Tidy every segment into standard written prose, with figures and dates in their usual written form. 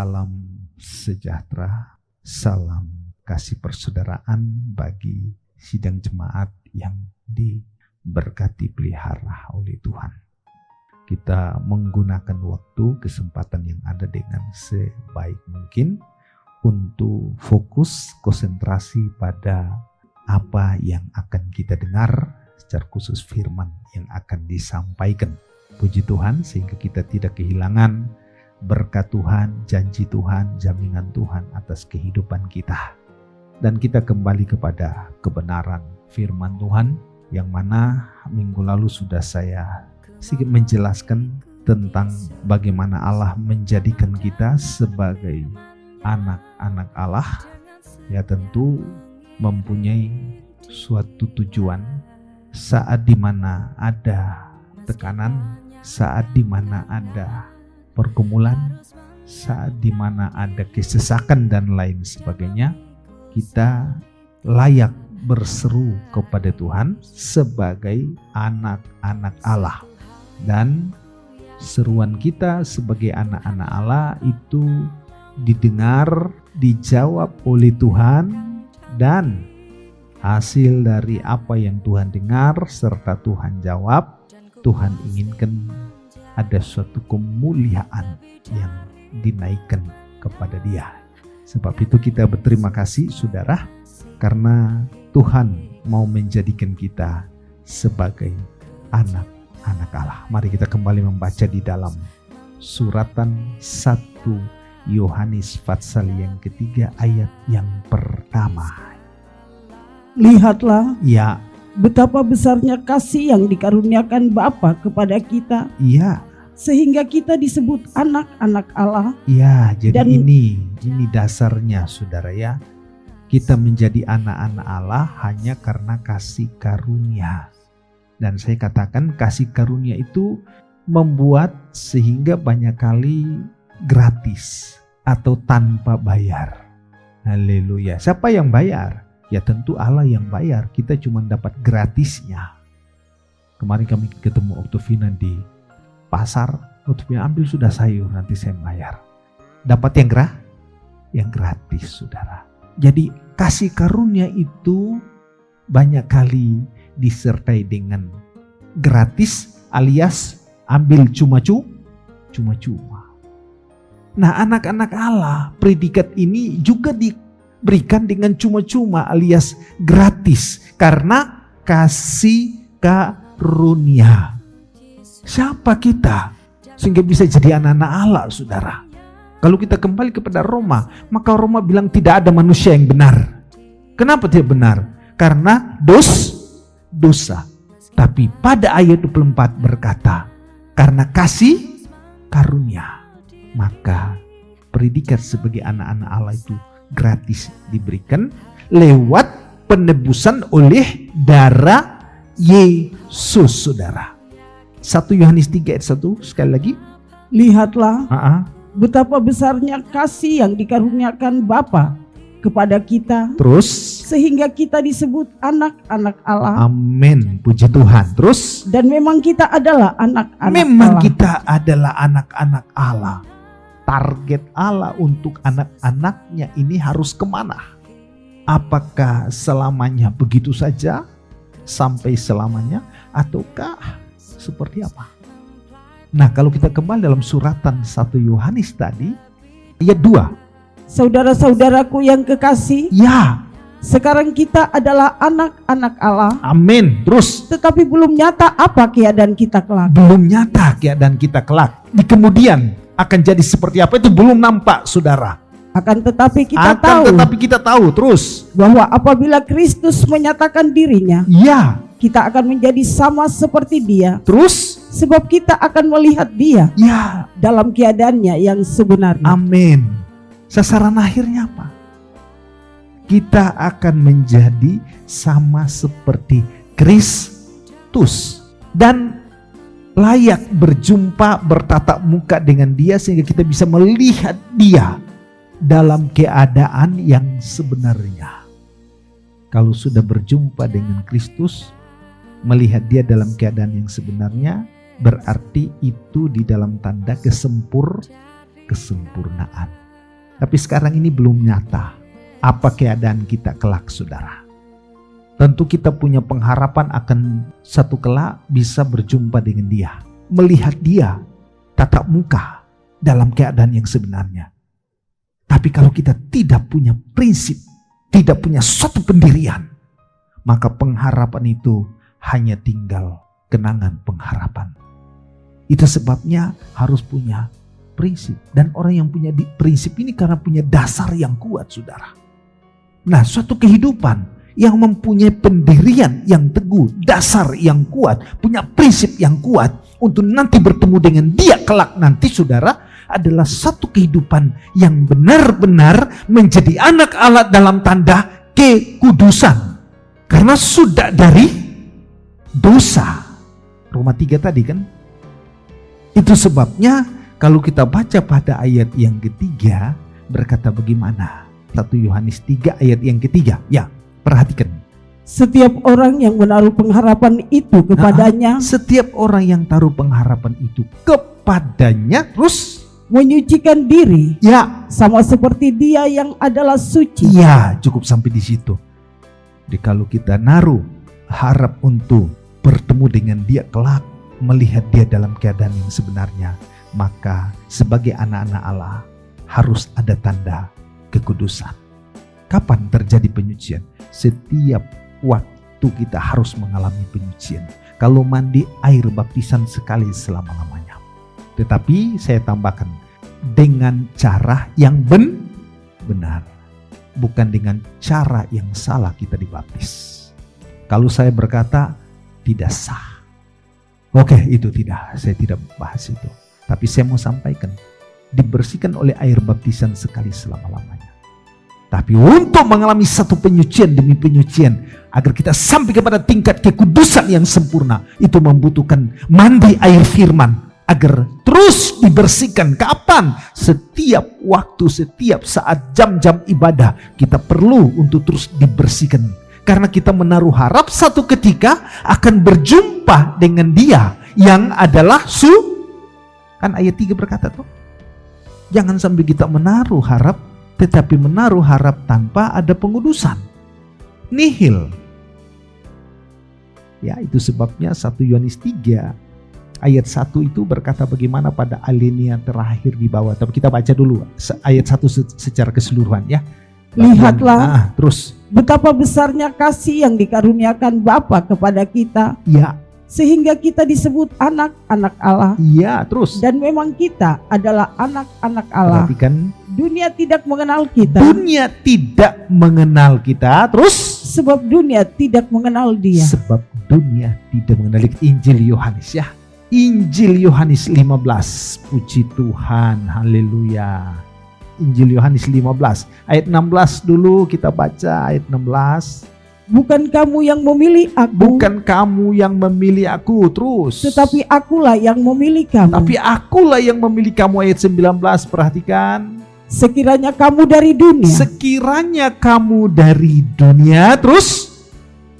Salam sejahtera, salam kasih persaudaraan bagi sidang jemaat yang diberkati pelihara oleh Tuhan. Kita menggunakan waktu, kesempatan yang ada dengan sebaik mungkin untuk fokus, konsentrasi pada apa yang akan kita dengar, secara khusus firman yang akan disampaikan. Puji Tuhan, sehingga kita tidak kehilangan berkat Tuhan, janji Tuhan, jaminan Tuhan atas kehidupan kita. Dan kita kembali kepada kebenaran firman Tuhan, yang mana minggu lalu sudah saya sedikit menjelaskan tentang bagaimana Allah menjadikan kita sebagai anak-anak Allah. Ya, tentu mempunyai suatu tujuan. Saat dimana ada tekanan, saat dimana ada pergumulan, saat dimana ada kesesakan dan lain sebagainya, kita layak berseru kepada Tuhan sebagai anak-anak Allah. Dan seruan kita sebagai anak-anak Allah itu didengar, dijawab oleh Tuhan, dan hasil dari apa yang Tuhan dengar serta Tuhan jawab, Tuhan inginkan ada suatu kemuliaan yang dinaikkan kepada Dia. Sebab itu kita berterima kasih saudara, karena Tuhan mau menjadikan kita sebagai anak-anak Allah. Mari kita kembali membaca di dalam suratan 1 Yohanes pasal yang ketiga ayat yang pertama. Lihatlah, Ya, betapa besarnya kasih yang dikaruniakan Bapa kepada kita, iya, sehingga kita disebut anak-anak Allah. ya. Jadi Dan ini dasarnya saudara ya. Kita menjadi anak-anak Allah hanya karena kasih karunia. Dan saya katakan kasih karunia itu membuat sehingga banyak kali gratis atau tanpa bayar. Haleluya. Siapa yang bayar? Ya tentu Allah yang bayar. Kita cuma dapat gratisnya. Kemarin kami ketemu Octavina di pasar. Octavina, ambil sudah sayur, nanti saya bayar. Dapat yang gratis saudara. Jadi kasih karunia itu banyak kali disertai dengan gratis alias ambil cuma-cuma. Nah, anak-anak Allah, predikat ini juga diberikan dengan cuma-cuma alias gratis karena kasih karunia. Siapa kita sehingga bisa jadi anak-anak Allah, saudara? Kalau kita kembali kepada Roma, maka Roma bilang tidak ada manusia yang benar. Kenapa tidak benar? Karena dosa. Tapi pada ayat 24 berkata, karena kasih karunia, maka predikat sebagai anak-anak Allah itu gratis diberikan lewat penebusan oleh darah Yesus, saudara. 1 Yohanes 3 ayat 1 sekali lagi. lihatlah, betapa besarnya kasih yang dikaruniakan Bapa kepada kita, Terus, sehingga kita disebut anak-anak Allah. amin, puji Tuhan. Terus, Dan memang kita adalah anak-anak memang Allah. kita adalah anak-anak Allah. Target Allah untuk anak-anaknya ini harus kemana? Apakah selamanya begitu saja? Sampai selamanya? Ataukah seperti apa? Nah, kalau kita kembali dalam suratan 1 Yohanes tadi, ayat 2. Saudara-saudaraku yang kekasih, Ya, sekarang kita adalah anak-anak Allah, amin. Terus, tetapi belum nyata apa keadaan kita kelak. belum nyata keadaan kita kelak. Di kemudian akan jadi seperti apa itu belum nampak, saudara. Akan tetapi kita tahu terus. bahwa apabila Kristus menyatakan dirinya, Ya, kita akan menjadi sama seperti Dia, terus. sebab kita akan melihat Dia Ya, dalam keadaannya yang sebenarnya. amin. Sasaran akhirnya apa? Kita akan menjadi sama seperti Kristus dan layak berjumpa, bertatap muka dengan Dia sehingga kita bisa melihat Dia dalam keadaan yang sebenarnya. Kalau sudah berjumpa dengan Kristus, melihat Dia dalam keadaan yang sebenarnya, berarti itu di dalam tanda kesempurnaan. Tapi sekarang ini belum nyata. Apa keadaan kita kelak, saudara? Tentu kita punya pengharapan akan satu kelak bisa berjumpa dengan Dia, melihat Dia tatap muka dalam keadaan yang sebenarnya. Tapi kalau kita tidak punya prinsip, tidak punya suatu pendirian, maka pengharapan itu hanya tinggal kenangan pengharapan. Itu sebabnya harus punya prinsip. Dan orang yang punya prinsip ini karena punya dasar yang kuat, saudara. Nah, suatu kehidupan yang mempunyai pendirian yang teguh, dasar yang kuat, punya prinsip yang kuat untuk nanti bertemu dengan Dia kelak nanti, saudara, adalah satu kehidupan yang benar-benar menjadi anak Allah dalam tanda kekudusan. Karena sudah dari dosa. Roma 3 tadi kan. Itu sebabnya kalau kita baca pada ayat yang ketiga berkata bagaimana? 1 Yohanes 3 ayat yang ketiga. Ya, perhatikan. Setiap orang yang menaruh pengharapan itu kepadanya, setiap orang yang taruh pengharapan itu kepadanya, terus menyucikan diri, ya, sama seperti Dia yang adalah suci. Ya, cukup sampai di situ. Jadi kalau kita naruh harap untuk bertemu dengan Dia kelak, melihat Dia dalam keadaan yang sebenarnya, maka sebagai anak-anak Allah harus ada tanda kekudusan. Kapan terjadi penyucian? Setiap waktu kita harus mengalami penyucian. Kalau mandi air baptisan sekali selama-lamanya. Tetapi saya tambahkan dengan cara yang benar, bukan dengan cara yang salah kita dibaptis. Kalau saya berkata tidak sah, oke, itu tidak, saya tidak bahas itu. Tapi saya mau sampaikan, dibersihkan oleh air baptisan sekali selama-lamanya. Tapi untuk mengalami satu penyucian demi penyucian, agar kita sampai kepada tingkat kekudusan yang sempurna, itu membutuhkan mandi air firman, agar terus dibersihkan. Kapan? Setiap waktu, setiap saat, jam-jam ibadah, kita perlu untuk terus dibersihkan. Karena kita menaruh harap satu ketika akan berjumpa dengan Dia yang adalah kan ayat 3 berkata tuh, jangan sampai kita menaruh harap, tetapi menaruh harap tanpa ada pengudusan. Nihil. Ya, itu sebabnya 1 Yohanes 3 ayat 1 itu berkata bagaimana pada alinea terakhir di bawah. Tapi kita baca dulu ayat 1 secara keseluruhan ya. Lihatlah terus betapa besarnya kasih yang dikaruniakan Bapa kepada kita. Ya. Sehingga kita disebut anak-anak Allah. Iya, terus. Dan memang kita adalah anak-anak Allah. Perhatikan. Dunia tidak mengenal kita. Dunia tidak mengenal kita. Terus. Sebab dunia tidak mengenal Dia. Sebab dunia tidak mengenal Injil Yohanes ya. Injil Yohanes 15. Puji Tuhan. Haleluya. Injil Yohanes 15. Ayat 16 dulu kita baca ayat 16. Bukan kamu yang memilih aku. Bukan kamu yang memilih aku. Terus. Tetapi akulah yang memilih kamu. Tapi akulah yang memilih kamu. Ayat 19. Perhatikan. Sekiranya kamu dari dunia. Sekiranya kamu dari dunia. Terus.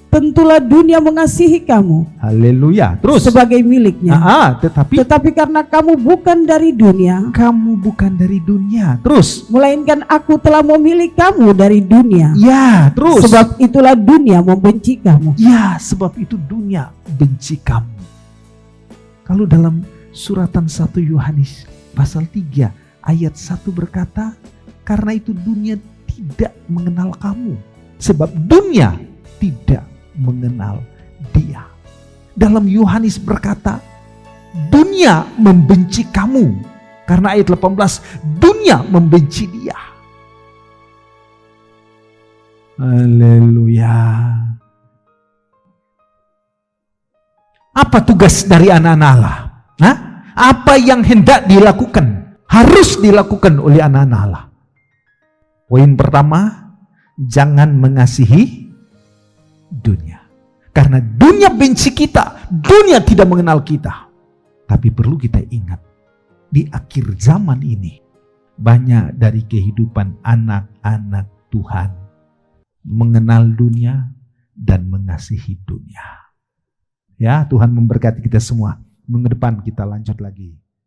Tentulah dunia mengasihi kamu. Haleluya. Terus. Sebagai miliknya. Tetapi karena kamu bukan dari dunia. Kamu bukan dari dunia. Terus. Melainkan aku telah memilih kamu dari dunia. Ya, terus. Sebab itulah dunia membenci kamu. Ya, sebab itu dunia benci kamu. Kalau dalam suratan 1 Yohanes pasal 3 ayat 1 berkata, karena itu dunia tidak mengenal kamu. Sebab dunia tidak mengenal Dia. Dalam Yohanes berkata, dunia membenci kamu. Karena ayat 18, dunia membenci Dia. Haleluya. Apa tugas dari anak-anak Allah? Apa yang hendak dilakukan? Harus dilakukan oleh anak-anak Allah. Poin pertama, jangan mengasihi dunia. Karena dunia benci kita, dunia tidak mengenal kita. Tapi perlu kita ingat, di akhir zaman ini, banyak dari kehidupan anak-anak Tuhan mengenal dunia dan mengasihi dunia. Ya, Tuhan memberkati kita semua. Minggu depan kita lanjut lagi.